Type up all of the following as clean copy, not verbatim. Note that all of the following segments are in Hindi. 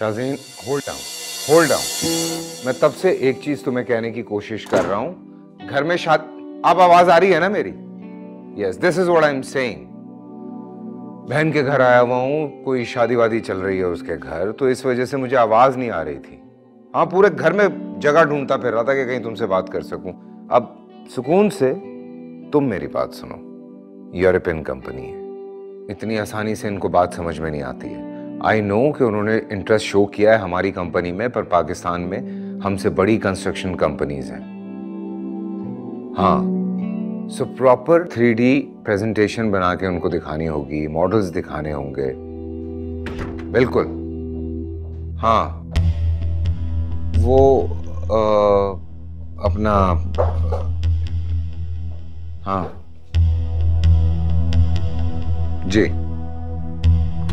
शाज़ीन, होल्ड डाउन, होल्ड डाउन। मैं तब से एक चीज तुम्हें कहने की कोशिश कर रहा हूं। घर में आप आवाज आ रही है ना मेरी? Yes, this is what I am saying. बहन के घर आया हुआ हूं, कोई शादी वादी चल रही है उसके घर, तो इस वजह से मुझे आवाज नहीं आ रही थी। हाँ, पूरे घर में जगह ढूंढता फिर रहा था कि कहीं तुमसे बात कर सकूं। अब सुकून से तुम मेरी बात सुनो। यूरोपियन कंपनी है, इतनी आसानी से इनको बात समझ में नहीं आती है। आई नो कि उन्होंने इंटरेस्ट शो किया है हमारी कंपनी में, पर पाकिस्तान में हमसे बड़ी कंस्ट्रक्शन कंपनीज हैं। हाँ, सो प्रॉपर 3D प्रेजेंटेशन बना के उनको दिखानी होगी, मॉडल्स दिखाने होंगे। बिल्कुल, हाँ। वो अपना, हाँ जी,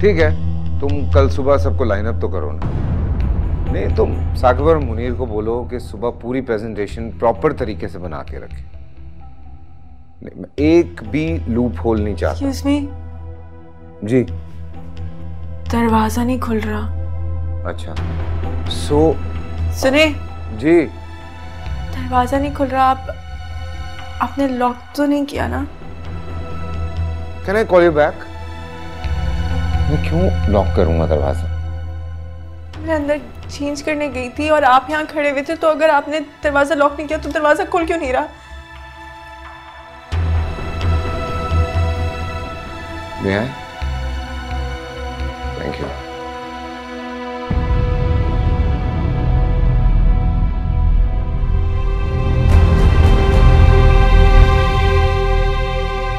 ठीक है। तुम कल सुबह सबको लाइन अप तो करो ना। नहीं, तुम साकिब और मुनीर को बोलो कि सुबह पूरी प्रेजेंटेशन प्रॉपर तरीके से बना के रखें। मैं एक भी लूप होल नहीं चाहता। Excuse me? जी, दरवाजा नहीं खुल रहा। अच्छा, सुने, जी, दरवाजा नहीं खुल रहा। आपने लॉक तो नहीं किया ना? Can I call you back? मैं क्यों लॉक करूंगा दरवाजा? मैं अंदर चेंज करने गई थी और आप यहाँ खड़े हुए थे, तो अगर आपने दरवाजा लॉक नहीं किया तो दरवाजा खुल क्यों नहीं रहा? Thank you.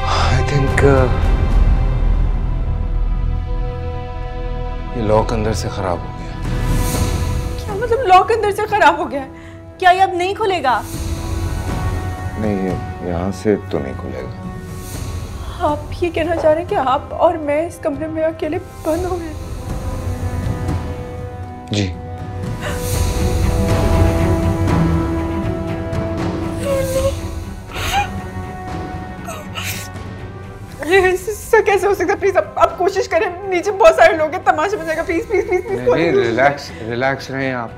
आई थिंक ये लॉक अंदर से खराब हो गया। क्या मतलब लॉक अंदर से खराब हो गया है? क्या ये अब नहीं खुलेगा? नहीं, ये यहाँ से तो नहीं खुलेगा। आप ये कहना चाह रहे हैं कि आप और मैं इस कमरे में अकेले बंद हो गए? जी, सर कैसे हो सकता है? प्लीज आप कोशिश करें, नीचे बहुत सारे लोग हैं, तमाशा बन जाएगा। Please please please please. नहीं, रिलैक्स रहें आप।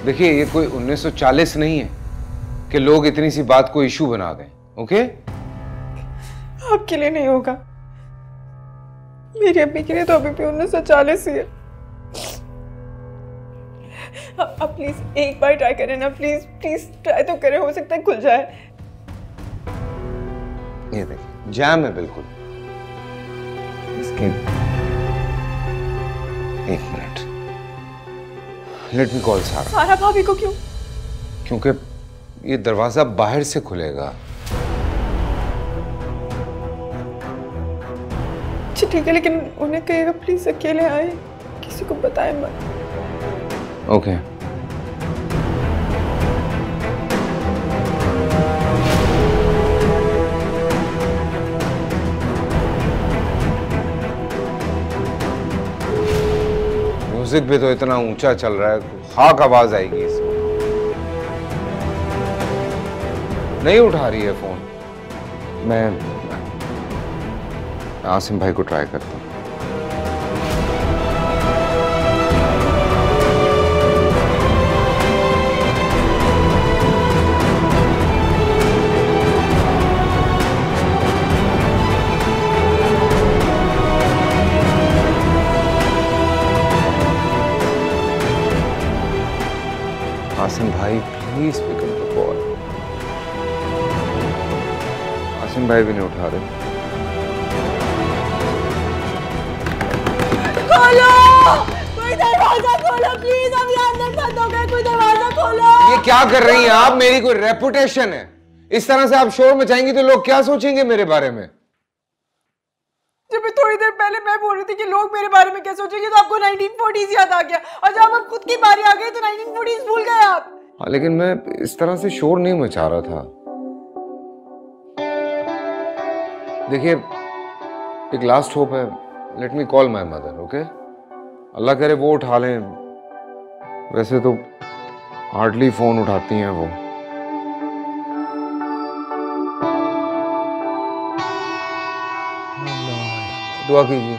देखिए, ये कोई 1940 नहीं है कि लोग इतनी सी बात को इशू बना दें। ओके, आपके लिए नहीं होगा, मेरी अम्मी के लिए तो अभी भी 1940 ही है। आप प्लीज एक बार ट्राई करें ना, प्लीज प्लीज ट्राई तो करें, हो सकता है खुल जाए। ये देखिए, जैम है बिल्कुल। इसके एक मिनट, लेट मी कॉल सारा। सारा भाभी को क्यों? क्योंकि ये दरवाजा बाहर से खुलेगा। अच्छा ठीक है, लेकिन उन्हें कहिएगा प्लीज अकेले आए, किसी को बताए मत। ओके। म्यूजिक भी तो इतना ऊंचा चल रहा है, खाक आवाज आएगी इसमें। नहीं उठा रही है फोन। मैं आसिम भाई को ट्राई करता हूँ। आसिम भाई, please pick up the call. Asim भाई भी नहीं उठा रहे। खोलो, कोई दरवाजा खोलो प्लीज, अभी अंदर बंद हो गए, कोई दरवाजा खोलो। ये क्या कर रही हैं आप? मेरी कोई रेपुटेशन है, इस तरह से आप शोर मचाएंगी तो लोग क्या सोचेंगे मेरे बारे में? जब थोड़ी देर पहले मैं बोल रही थी कि लोग मेरे बारे में क्या सोचेंगे, तो आपको 1940s याद आ गया, और जब अब खुद की बारी आ गई तो 1940s भूल गए आप। हाँ, लेकिन मैं इस तरह से शोर नहीं मचा रहा था। देखिए, एक लास्ट होप है। Let me call my mother, okay? Allah करे वो उठा लें। वैसे तो हार्डली फोन उठाती हैं वो। दुआ कीजिए।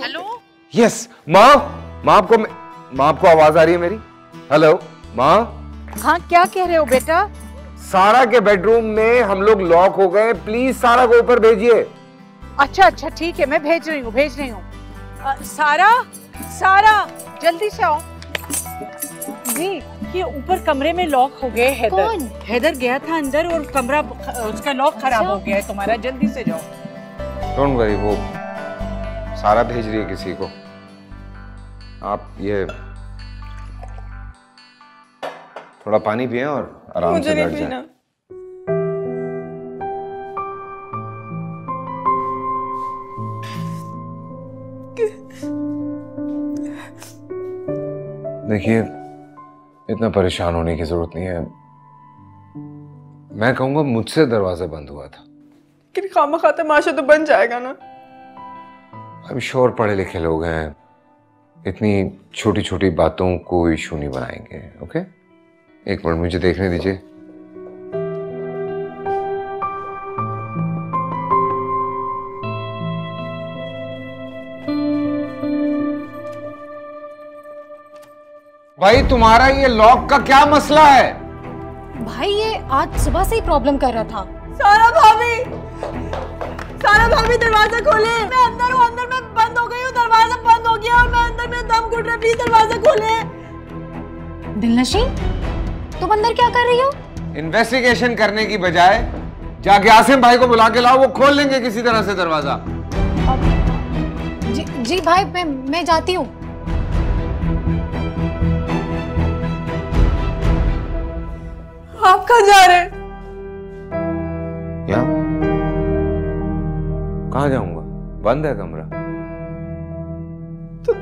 हेलो, यस माँ, माँ आपको आवाज आ रही है मेरी? हेलो माँ। हाँ क्या कह रहे हो बेटा? सारा के बेडरूम में हम लोग लॉक हो गए, प्लीज सारा को ऊपर भेजिए। अच्छा अच्छा ठीक है, मैं भेज रही हूँ। सारा सारा जल्दी से आओ। जी ये ऊपर कमरे में लॉक हो गए। हैदर गया था अंदर और कमरा उसका लॉक खराब हो गया है तुम्हारा, जल्दी से जाओ। डोंट वरी, वो सारा भेज रही है किसी को। आप ये थोड़ा पानी पिए और आराम से बैठ जाए। देखिए इतना परेशान होने की जरूरत नहीं है। मैं कहूंगा मुझसे दरवाजा बंद हुआ था। लेकिन खामा तमाशा तो बन जाएगा ना। अब श्योर पढ़े लिखे लोग हैं, इतनी छोटी छोटी बातों को इशू नहीं बनाएंगे। ओके एक मिनट मुझे देखने दीजिए। भाई तुम्हारा ये लॉक का क्या मसला है? भाई ये आज सुबह से ही प्रॉब्लम कर रहा था। सारा भाभी दरवाजा खोले। मैं अंदर हूँ, अंदर में बंद हो गई हूँ, दरवाजा बंद हो गया और मैं अंदर में दम घुट रहा, प्लीज दरवाजा खोले। दिलनशीन तुम अंदर क्या कर रही हो? इन्वेस्टिगेशन करने की बजाय जाके आसिम भाई को बुला के लाओ, वो खोल लेंगे किसी तरह से दरवाजा। जी भाई मैं जाती हूँ। आप कहाँ जा रहे हैं? यहाँ कहाँ जाऊंगा, बंद है कमरा। तो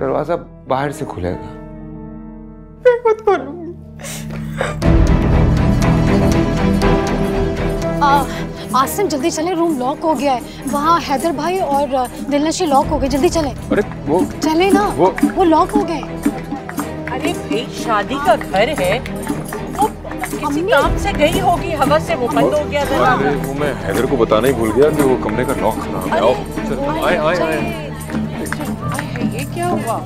दरवाजा बाहर से खुलेगा। मैं खुद खोलूंगी। आसिम जल्दी चले, रूम लॉक हो गया है। वहाँ हैदर भाई और दिलनशीन लॉक हो गए, जल्दी चले। अरे वो चले ना, वो लॉक हो गए। अरे भाई शादी का घर है, वो किसी काम से गई होगी, हवा से वो बंद हो गया था। अरे वो मैं हैदर को बताना ही भूल गया कि वो कमरे का लॉक खराब है। आओ चल, आए ये क्या हुआ?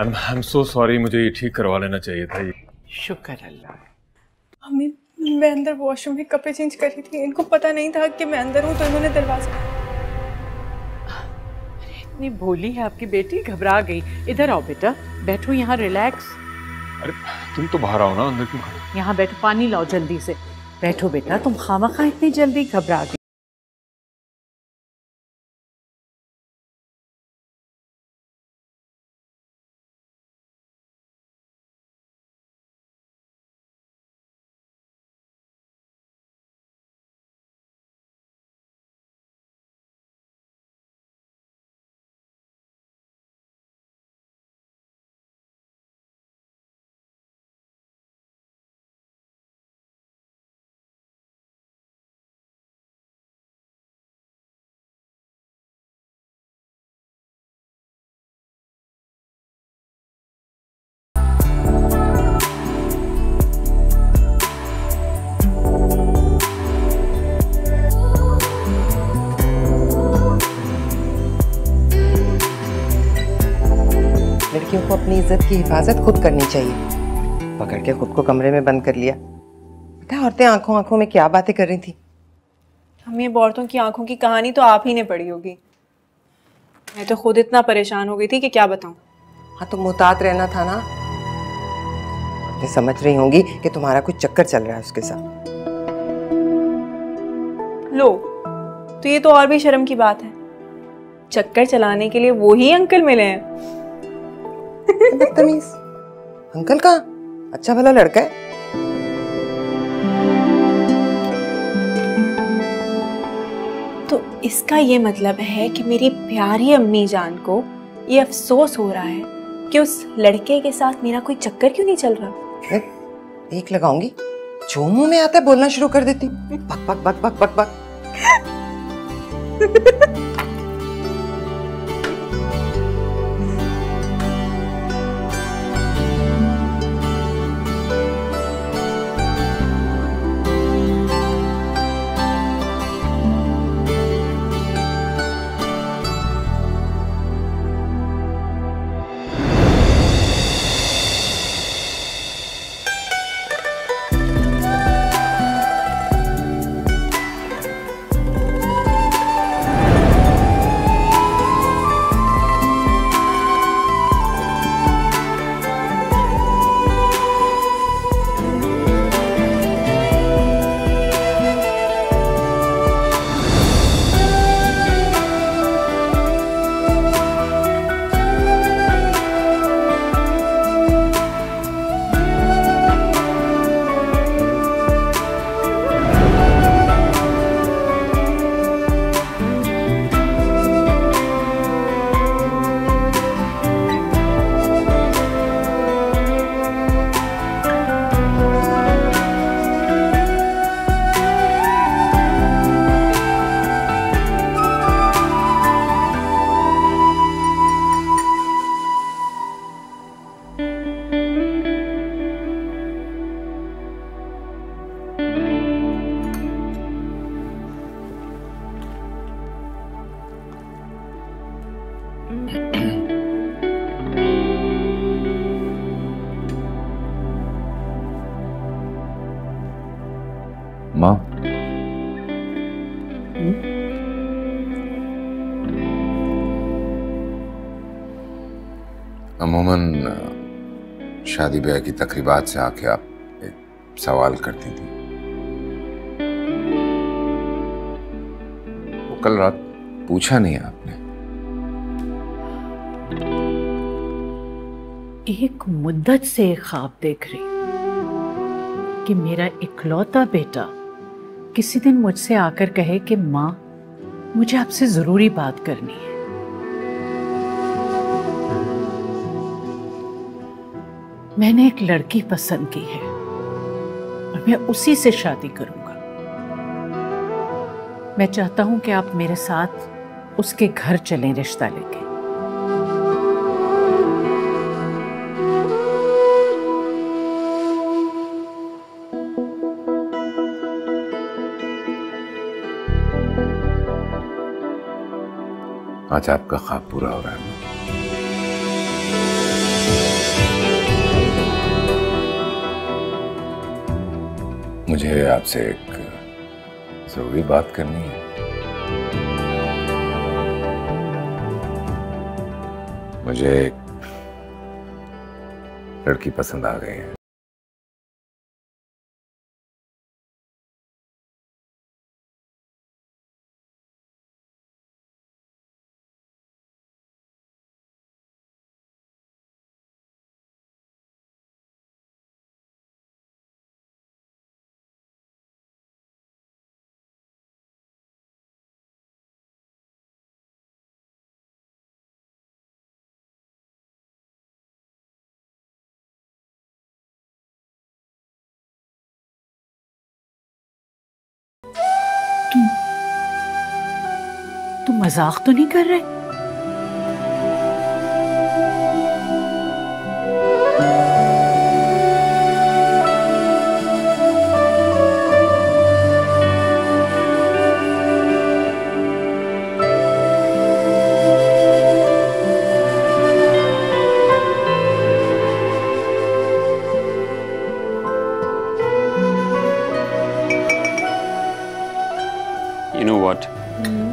आई एम सो सॉरी, मुझे ये ठीक करवा लेना चाहिए था। ये शुक्र अल्लाह। अम्मी मैं अंदर वॉशरूम में कपड़े चेंज कर रही थी, इनको पता नहीं था कि मैं अंदर हूँ, तो इन्होंने दरवाजा। इतनी भोली है आपकी बेटी, घबरा गई। इधर आओ बेटा, बैठो यहाँ, रिलैक्स। अरे तुम तो बाहर आओ ना, अंदर क्यों खड़े? यहाँ बैठो, पानी लाओ जल्दी से। बैठो बेटा, तुम खामखा इतनी जल्दी घबरा गई। लड़कियों को अपनी इज्जत की हिफाजत खुद करनी चाहिए। पकड़ के खुद को कमरे में बंद कर लिया। पता है औरतें आंखों आंखों में क्या बातें कर रही थी? हम ये औरतों की आंखों की कहानी तो आप ही ने पढ़ी होगी। मैं तो खुद इतना परेशान हो गई थी कि क्या बताऊं। हाँ तो मुहतात रहना था ना। ये समझ रही होंगी कि तुम्हारा कुछ चक्कर चल रहा है उसके साथ। लो, तो ये तो और भी शर्म की बात है। चक्कर चलाने के लिए वो ही अंकल मिले हैं। बदतमीज। अंकल कहाँ? अच्छा भला लड़का है। तो इसका ये मतलब है कि मेरी प्यारी अम्मी जान को ये अफसोस हो रहा है कि उस लड़के के साथ मेरा कोई चक्कर क्यों नहीं चल रहा। एक लगाऊंगी, जो मुंह में आता है बोलना शुरू कर देती। बक बक बक बक बक बक। माँ, अमूमन शादी ब्याह की तकरीबात से आके आप एक सवाल करती थी। वो कल रात पूछा नहीं आपने। एक मुद्दत से ख्वाब देख रही कि मेरा इकलौता बेटा किसी दिन मुझसे आकर कहे कि माँ, मुझे आपसे जरूरी बात करनी है। मैंने एक लड़की पसंद की है और मैं उसी से शादी करूंगा। मैं चाहता हूं कि आप मेरे साथ उसके घर चलें रिश्ता लेके। आज आपका ख्वाब पूरा हो रहा है। मुझे आपसे एक जरूरी बात करनी है। मुझे एक लड़की पसंद आ गई है। तुम मजाक तो नहीं कर रहे? You know what?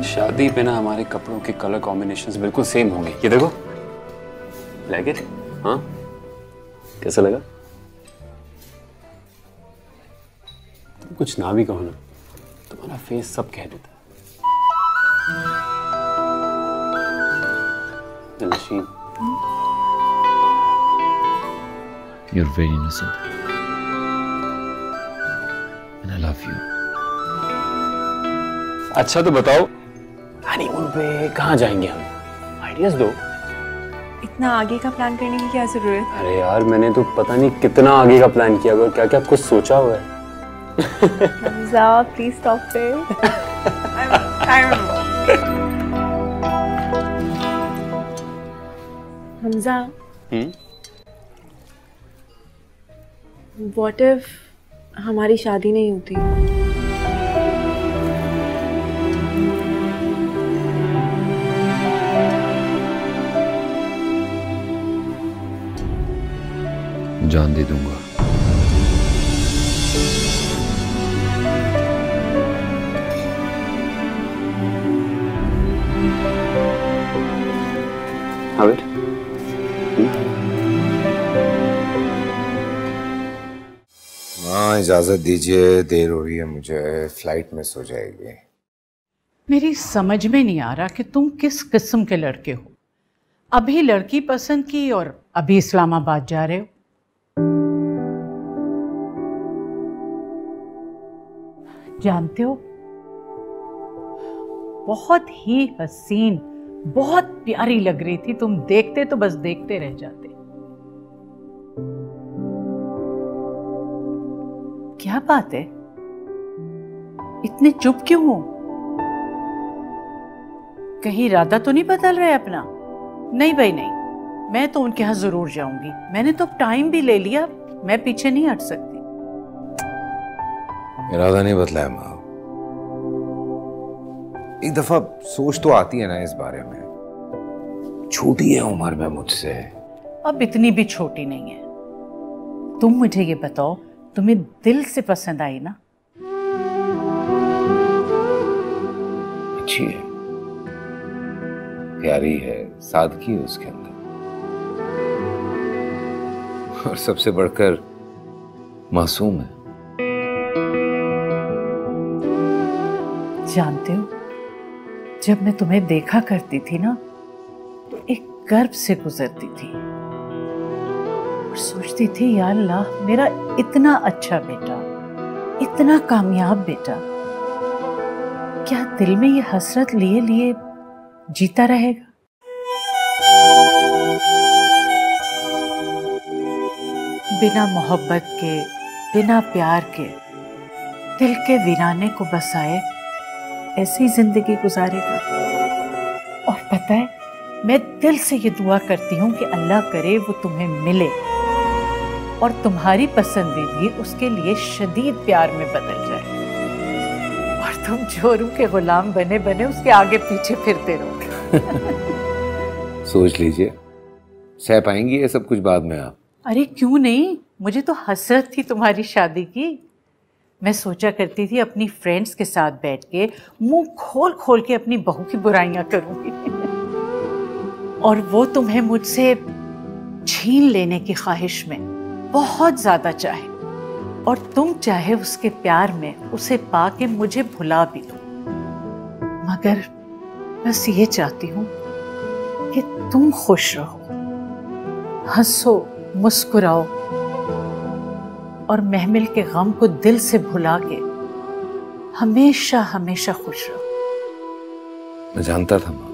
शादी पे ना हमारे कपड़ों के कलर कॉम्बिनेशंस बिल्कुल सेम होंगे। ये देखो, लाइक इट? हाँ, कैसा लगा? तुम कुछ ना भी कहो ना, तुम्हारा फेस सब कह देता है। दिलनशीन, You're very innocent. And I love you. अच्छा तो बताओ, हनीमून पे कहाँ जाएंगे हम? आइडियाज दो। इतना आगे का प्लान करने की क्या जरूरत? अरे यार, मैंने तो पता नहीं कितना आगे का प्लान किया और क्या क्या कुछ सोचा हुआ है। Hamza, please stop it. Hamza, what if हमारी शादी नहीं होती? जान दे दूंगा। हाविद, माँ इजाजत दीजिए, देर हो रही है मुझे, फ्लाइट मिस हो जाएगी। मेरी समझ में नहीं आ रहा कि तुम किस किस्म के लड़के हो। अभी लड़की पसंद की और अभी इस्लामाबाद जा रहे हो। जानते हो, बहुत ही हसीन, बहुत प्यारी लग रही थी। तुम देखते तो बस देखते रह जाते। क्या बात है, इतने चुप क्यों हो? कहीं इरादा तो नहीं बदल रहे अपना? नहीं भाई नहीं, मैं तो उनके यहाँ जरूर जाऊंगी। मैंने तो टाइम भी ले लिया, मैं पीछे नहीं हट सकती। इरादा नहीं बदला है माँ। एक दफा सोच तो आती है ना इस बारे में। छोटी है उम्र में मुझसे। अब इतनी भी छोटी नहीं है। तुम मुझे ये बताओ, तुम्हें दिल से पसंद आई ना? अच्छी है, प्यारी है, सादगी है उसके अंदर, और सबसे बढ़कर मासूम है। जानते हो, जब मैं तुम्हें देखा करती थी ना, तो एक गर्व से गुजरती थी और सोचती थी, या अल्लाह, मेरा इतना अच्छा बेटा, इतना कामयाब बेटा, क्या दिल में ये हसरत लिए लिए जीता रहेगा? बिना मोहब्बत के, बिना प्यार के, दिल के वीराने को बसाए ऐसी जिंदगी गुजारेगा। और पता है, मैं दिल से ये दुआ करती हूँ कि अल्लाह करे वो तुम्हें मिले और तुम्हारी पसंदीदगी उसके लिए शदीद प्यार में बदल जाए और तुम जोरू के गुलाम बने बने उसके आगे पीछे फिरते रहो। सोच लीजिए, सह पाएंगी ये सब कुछ बाद में आप? अरे क्यों नहीं, मुझे तो हसरत थी तुम्हारी शादी की। मैं सोचा करती थी अपनी फ्रेंड्स के साथ बैठ के मुंह खोल खोल के अपनी बहू की बुराइयां करूंगी और वो तुम्हें मुझसे छीन लेने की ख्वाहिश में बहुत ज्यादा चाहे और तुम चाहे उसके प्यार में उसे पाके मुझे भुला भी दो, मगर बस ये चाहती हूँ कि तुम खुश रहो, हंसो, मुस्कुराओ और महमिल के गम को दिल से भुला के हमेशा हमेशा खुश रहो। मैं जानता था माँ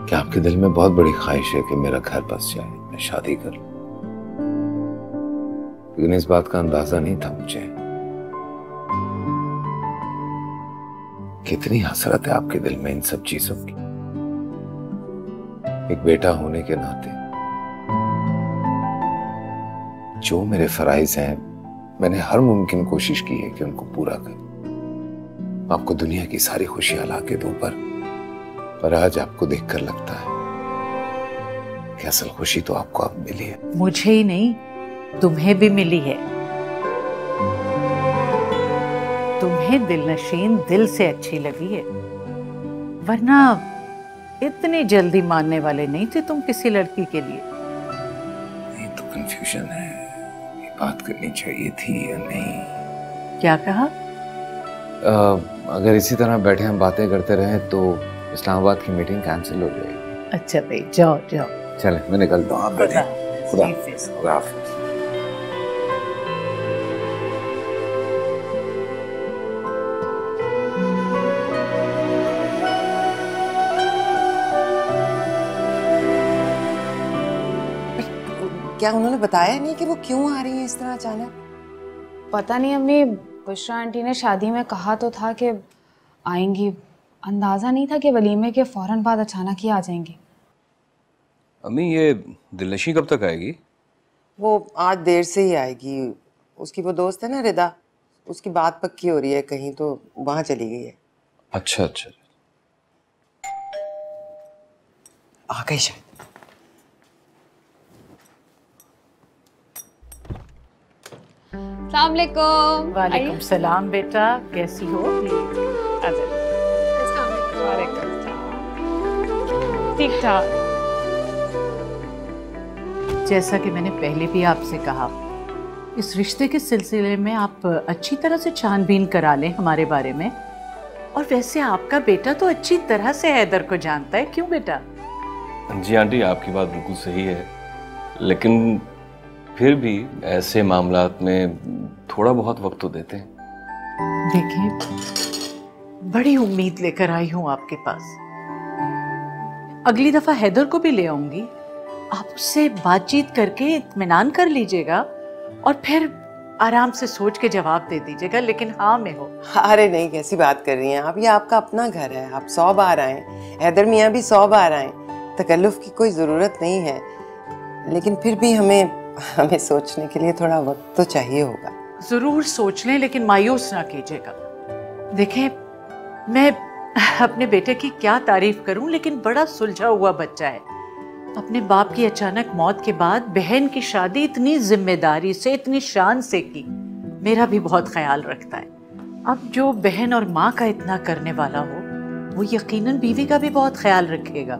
कि आपके दिल में बहुत बड़ी ख्वाहिश है कि मेरा घर बस जाए, मैं शादी कर लूं, लेकिन इस बात का अंदाजा नहीं था मुझे कितनी हसरत है आपके दिल में इन सब चीजों की। एक बेटा होने के नाते जो मेरे फराइज हैं, मैंने हर मुमकिन कोशिश की है कि उनको पूरा करूं, आपको दुनिया की सारी खुशियां ला के दूं, पर आज आपको देखकर लगता है कि असल खुशी तो आपको अब मिली है। मुझे ही नहीं, तुम्हें भी मिली है। तुम्हें दिलनशीन दिल से अच्छी लगी है, वरना इतनी जल्दी मानने वाले नहीं थे तुम किसी लड़की के लिए। ये तो कंफ्यूजन है, ये बात करनी चाहिए थी या नहीं। क्या कहा? अगर इसी तरह बैठे हम बातें करते रहे तो इस्लामाबाद की मीटिंग कैंसिल हो जाएगी। अच्छा भाई, जाओ जाओ। चले, मैं निकलता हूँ, आप बैठे। खुदा हाफिज़। क्या उन्होंने बताया नहीं कि वो क्यों आ रही है इस तरह अचानक? पता नहीं अम्मी, बुशरा आंटी ने शादी में कहा तो था कि आएंगी, अंदाजा नहीं था कि वलीमे के फौरन बाद अचानक ही आ जाएंगी। अम्मी ये दिलनशी कब तक आएगी? वो आज देर से ही आएगी। उसकी वो दोस्त है ना रिदा, उसकी बात पक्की हो रही है कहीं, तो वहां चली गई है। अच्छा अच्छा, आ गई शायद। अस्सलाम वालेकुम। वालेकुम सलाम बेटा, कैसी हो? ठीक ठाक। जैसा कि मैंने पहले भी आपसे कहा, इस रिश्ते के सिलसिले में आप अच्छी तरह से छानबीन करा लें हमारे बारे में। और वैसे आपका बेटा तो अच्छी तरह से हैदर को जानता है, क्यों बेटा? जी आंटी, आपकी बात बिल्कुल सही है, लेकिन फिर भी ऐसे मामलात में थोड़ा बहुत वक्त तो देते हैं। देखिए, बड़ी उम्मीद लेकर आई हूँ आपके पास। अगली दफा हैदर को भी ले आऊंगी, आप उससे बातचीत करके इत्मीनान कर लीजिएगा और फिर आराम से सोच के जवाब दे दीजिएगा, लेकिन हाँ में हो। अरे नहीं, कैसी बात कर रही हैं आप? ये आपका अपना घर है, आप 100 बार आए, हैदर मियाँ भी 100 बार आए, तकल्लुफ की कोई ज़रूरत नहीं है। लेकिन फिर भी हमें सोचने के लिए थोड़ा वक्त तो चाहिए होगा। जरूर सोच लें, लेकिन मायूस ना कीजिएगा। देखें, मैं अपने बेटे की क्या तारीफ करूं, लेकिन बड़ा सुलझा हुआ बच्चा है। अपने बाप की अचानक मौत के बाद बहन की शादी इतनी जिम्मेदारी से, इतनी शान से की। मेरा भी बहुत ख्याल रखता है। अब जो बहन और माँ का इतना करने वाला हो, वो यकीनन बीवी का भी बहुत ख्याल रखेगा।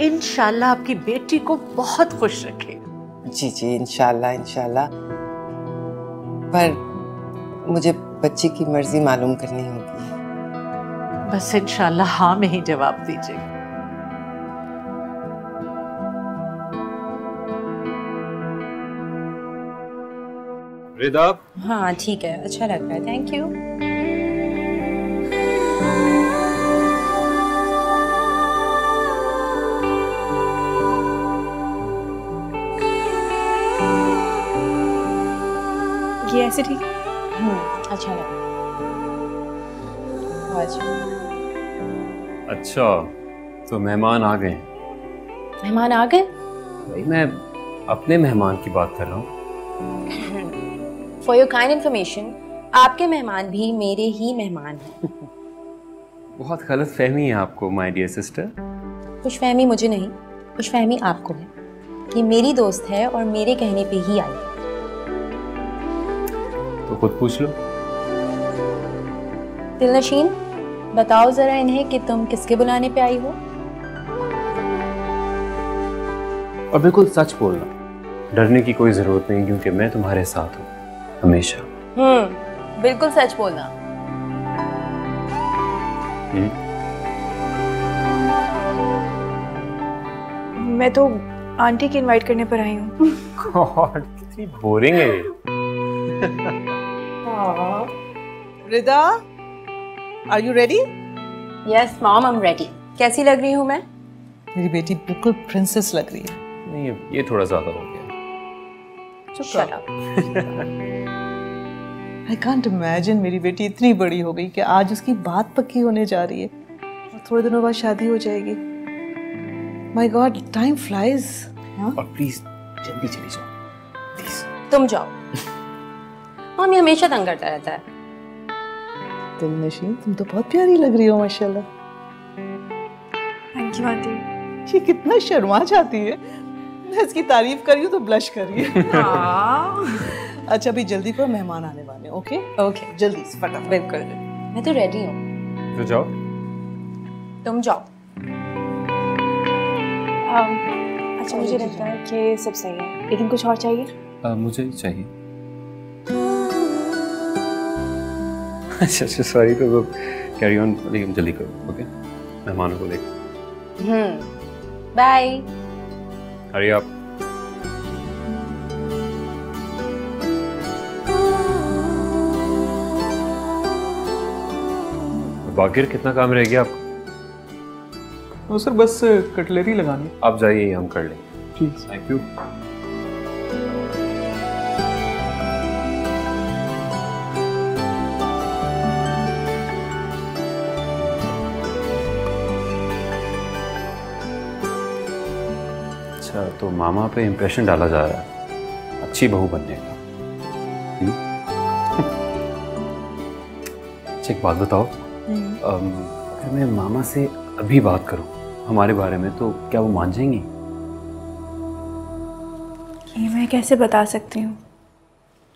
इंशाल्लाह आपकी बेटी को बहुत खुश रखेगा। जी जी, इंशाल्लाह इंशाल्लाह। पर मुझे बच्ची की मर्जी मालूम करनी होगी। बस इंशाल्लाह हाँ में ही जवाब दीजिएगा। रिदा? हाँ ठीक है, अच्छा लग रहा है, थैंक यू। ये ऐसे ठीक? अच्छा लगा। अच्छा, तो मेहमान आ गए? मेहमान आ गए? भाई मैं अपने मेहमान की बात कर रहा हूँ। फॉर योर काइंड इन्फॉर्मेशन, आपके मेहमान भी मेरे ही मेहमान हैं। बहुत गलत फहमी है आपको माय डियर सिस्टर। खुशफहमी मुझे नहीं, खुशफहमी आपको है। ये मेरी दोस्त है और मेरे कहने पे ही आई। तो खुद पूछ लो। दिलनशीन, बताओ जरा इन्हें कि तुम किसके बुलाने पे आई हो? और बिल्कुल सच बोलना, डरने की कोई जरूरत नहीं, क्योंकि मैं तुम्हारे साथ हूँ हमेशा। बिल्कुल सच बोलना। मैं तो आंटी की इनवाइट करने पर आई हूँ। गॉड, कितनी बोरिंग है ये। Rida, are you ready? Yes mom, I am ready. कैसी लग रही हूँ मैं? मेरी बेटी बिल्कुल प्रिंसेस लग रही है। नहीं, ये थोड़ा ज्यादा हो गया। Shut up. I can't imagine मेरी बेटी इतनी बड़ी हो गई कि आज उसकी बात पक्की होने जा रही है और थोड़े दिनों बाद शादी हो जाएगी। My God, time flies. और प्लीज जल्दी चली जाओ, प्लीज। तुम जाओ। मम्मी हमेशा तंग करता रहता है। दिलनशीन, तुम तो बहुत प्यारी लग रही हो माशाल्लाह। Thank you aunty. ये कितना शर्मा जाती है। मैं इसकी तारीफ कर रही हूँ तो ब्लश कर रही है। अच्छा अभी जल्दी करो, मेहमान आने वाले हैं। ओके ओके जल्दी से फटाफट। बिल्कुल, मैं तो रेडी हूँ। तो जाओ। तुम जाओ। अच्छा मुझे लगता है कि सब सही है, लेकिन कुछ और चाहिए? मुझे चाहिए। अच्छा सॉरी, तो कैरी ऑन, लेकिन जल्दी करो। ओके, मेहमानों को लेकर। बाय। हरी आप। बाकिर, कितना काम रह गया आपको? तो सर बस कटलरी लगानी। आप जाइए, हम कर लेंगे। ठीक, थैंक यू। अच्छा, तो मामा पे इम्प्रेशन डाला जा रहा है अच्छी बहू बनने का। अच्छा एक बात बताओ, अगर मैं मामा से अभी बात करूं हमारे बारे में तो क्या वो मान जाएंगी? ये मैं कैसे बता सकती हूँ,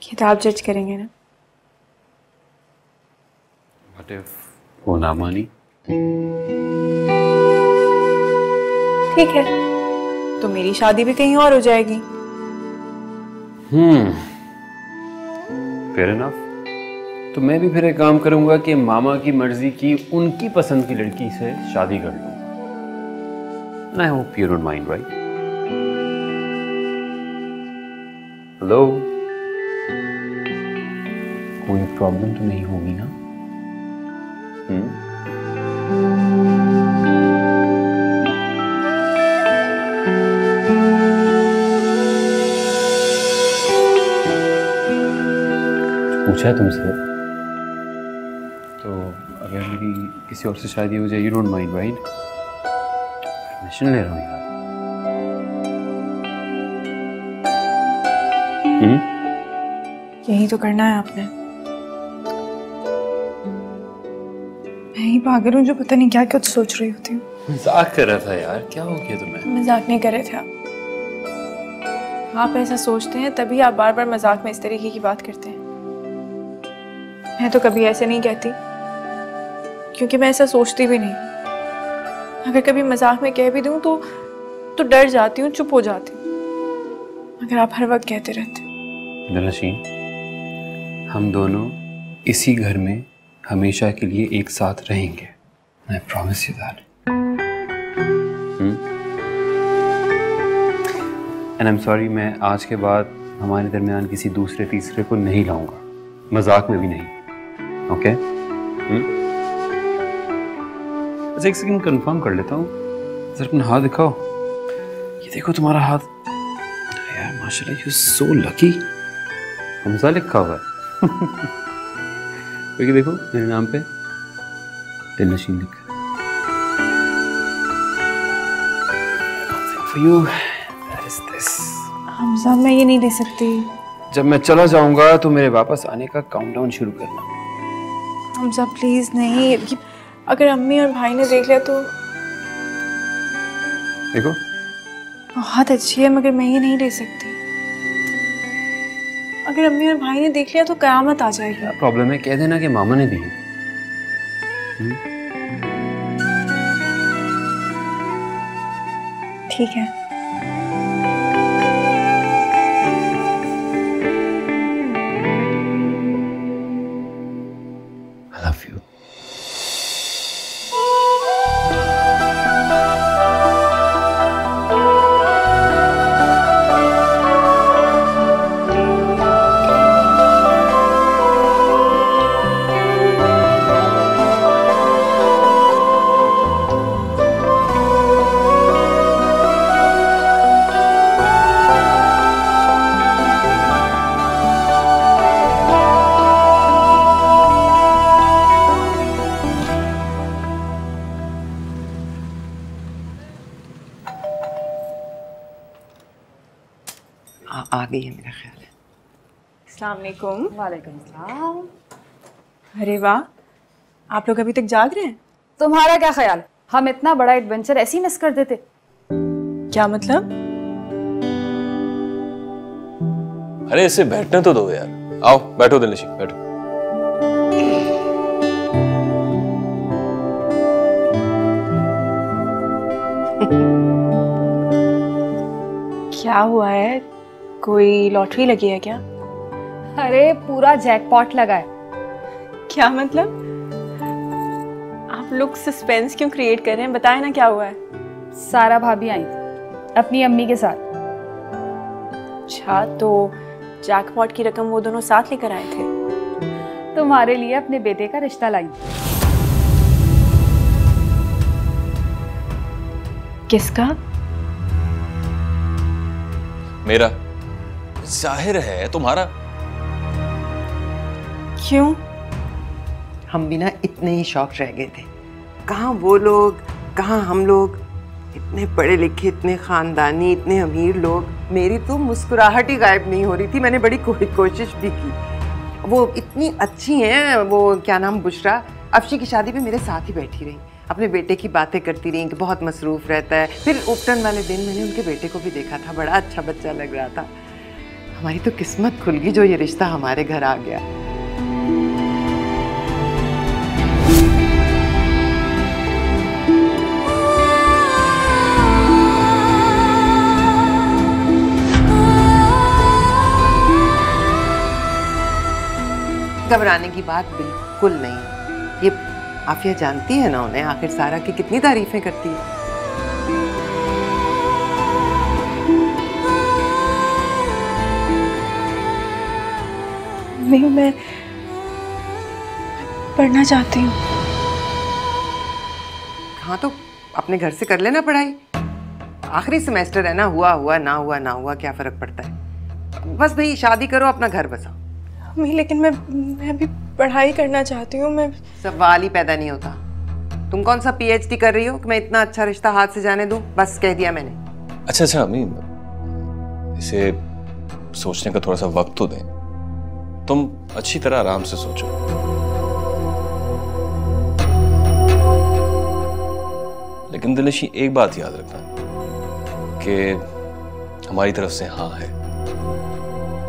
ये तो आप जज करेंगे ना। What if वो ना मानी? ठीक है, तो मेरी शादी भी कहीं और हो जाएगी। Fair enough. तो मैं भी फिर एक काम करूंगा कि मामा की मर्जी की उनकी पसंद की लड़की से शादी कर लूंगा। And I hope you don't mind, right? Hello, कोई प्रॉब्लम तो नहीं होगी ना? पूछा है तुमसे, तो अगर मेरी किसी और से शादी हो जाए, you don't mind right? Permission ले रहा हूँ यार। यही तो करना है आपने। मैं ही पागल हूँ जो पता नहीं क्या कुछ सोच रही होती हूँ। मजाक कर रहा था यार, क्या हो गया तुम्हें? मजाक नहीं कर रहे थे आप ऐसा सोचते हैं तभी आप बार बार मजाक में इस तरीके की बात करते हैं। मैं तो कभी ऐसे नहीं कहती, क्योंकि मैं ऐसा सोचती भी नहीं। अगर कभी मजाक में कह भी दूं तो डर जाती हूँ, चुप हो जाती हूँ। अगर आप हर वक्त कहते रहते। दिलनशीन, हम दोनों इसी घर में हमेशा के लिए एक साथ रहेंगे। I promise you that. And I'm sorry, मैं आज के बाद हमारे दरमियान किसी दूसरे तीसरे को नहीं लाऊंगा, मजाक में भी नहीं। ओके? अच्छा एक सेकंड कंफर्म कर लेता हूँ, जरा अपना हाथ दिखाओ। ये देखो तुम्हारा हाथ यार, माशाल्लाह, यू सो लकी। हमजा लिखा हुआ है। ये देखो मेरे नाम पे दिलनशीन लिखा है। For you, that is this. Hamza, मैं ये नहीं ले सकती। जब मैं चला जाऊंगा तो मेरे वापस आने का काउंटडाउन शुरू करना। हमजा प्लीज नहीं, अगर अम्मी और भाई ने देख लिया तो। देखो बहुत अच्छी है, मगर मैं ये नहीं ले सकती। अगर अम्मी और भाई ने देख लिया तो कयामत आ जाएगी। क्या प्रॉब्लम है, कह देना कि मामा ने दी है। ठीक है। I love you. आ गई है मेरा ख्याल है। अस्सलाम वालेकुम। वालेकुम सलाम। अरे वाह, आप लोग अभी तक जाग रहे हैं? तुम्हारा क्या ख्याल, हम इतना बड़ा एडवेंचर ऐसे ही मिस कर देते? क्या मतलब? अरे इसे बैठने तो दो यार। आओ बैठो दिलनशी, बैठो। क्या हुआ है? कोई लॉटरी लगी है क्या? अरे पूरा जैकपॉट लगा है। क्या मतलब? आप लोग सस्पेंस क्यों क्रिएट कर रहे हैं? बताएं ना क्या हुआ है। सारा भाभी आई थी अपनी अम्मी के साथ। अच्छा, तो जैकपॉट की रकम वो दोनों साथ लेकर आए थे? तुम्हारे लिए अपने बेटे का रिश्ता लाई। किसका? मेरा। जाहिर है तुम्हारा। क्यों? हम भी ना इतने ही शौक रह गए थे। कहाँ वो लोग, कहाँ हम लोग, इतने पढ़े लिखे, इतने खानदानी, इतने अमीर लोग। मेरी तो मुस्कुराहट ही गायब नहीं हो रही थी। मैंने बड़ी कोशिश भी की। वो इतनी अच्छी हैं, वो क्या नाम, बुशरा, अफशी की शादी पे मेरे साथ ही बैठी रही, अपने बेटे की बातें करती रही कि बहुत मसरूफ रहता है। फिर उपटन वाले दिन मैंने उनके बेटे को भी देखा था, बड़ा अच्छा बच्चा लग रहा था। हमारी तो किस्मत खुल गई जो ये रिश्ता हमारे घर आ गया। घबराने की बात बिल्कुल नहीं है। ये आफिया जानती है ना उन्हें, आखिर सारा की कितनी तारीफें करती है। नहीं, मैं पढ़ना चाहती हूँ। हाँ तो अपने घर से कर लेना पढ़ाई। आखिरी सेमेस्टर है ना, हुआ हुआ, ना हुआ ना हुआ, क्या फर्क पड़ता है। बस भाई शादी करो, अपना घर बसाओ। अम्मी, लेकिन मैं भी पढ़ाई करना चाहती हूँ। मैं सवाल ही पैदा नहीं होता। तुम कौन सा पीएचडी कर रही हो कि मैं इतना अच्छा रिश्ता हाथ से जाने दूं? बस कह दिया मैंने। अच्छा अम्मी, इसे सोचने का थोड़ा सा वक्त तो दें। तुम अच्छी तरह आराम से सोचो। लेकिन दिलनशी एक बात याद रखना कि हमारी तरफ से हाँ है।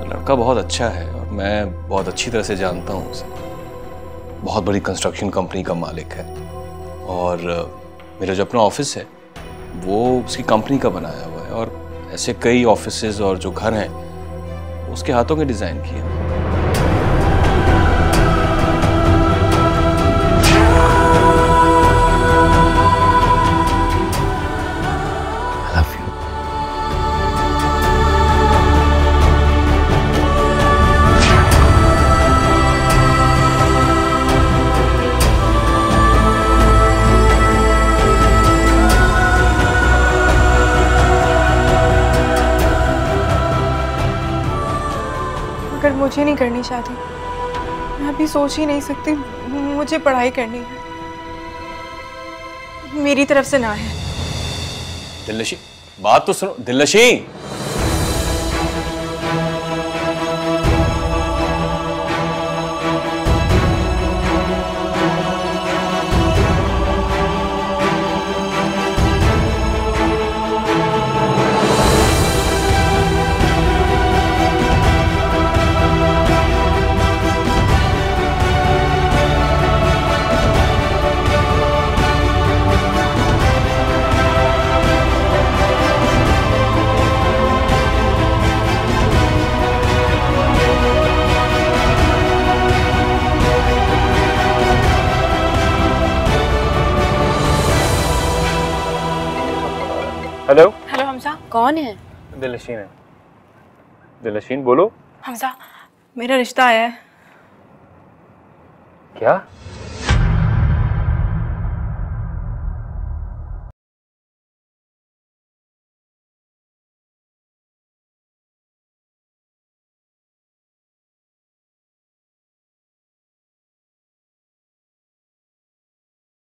लड़का बहुत अच्छा है और मैं बहुत अच्छी तरह से जानता हूँ उसे। बहुत बड़ी कंस्ट्रक्शन कंपनी का मालिक है और मेरा जो अपना ऑफिस है वो उसकी कंपनी का बनाया हुआ है और ऐसे कई ऑफिसेज और जो घर हैं उसके हाथों के डिज़ाइन किए। अगर मुझे नहीं करनी शादी, मैं अभी सोच ही नहीं सकती। मुझे पढ़ाई करनी है, मेरी तरफ से ना है। दिलनशी, बात तो सुनो। दिलनशी, हेलो हेलो हमजा। कौन है? दिलनशीन है। दिलनशीन बोलो। हमजा, मेरा रिश्ता आया है। क्या?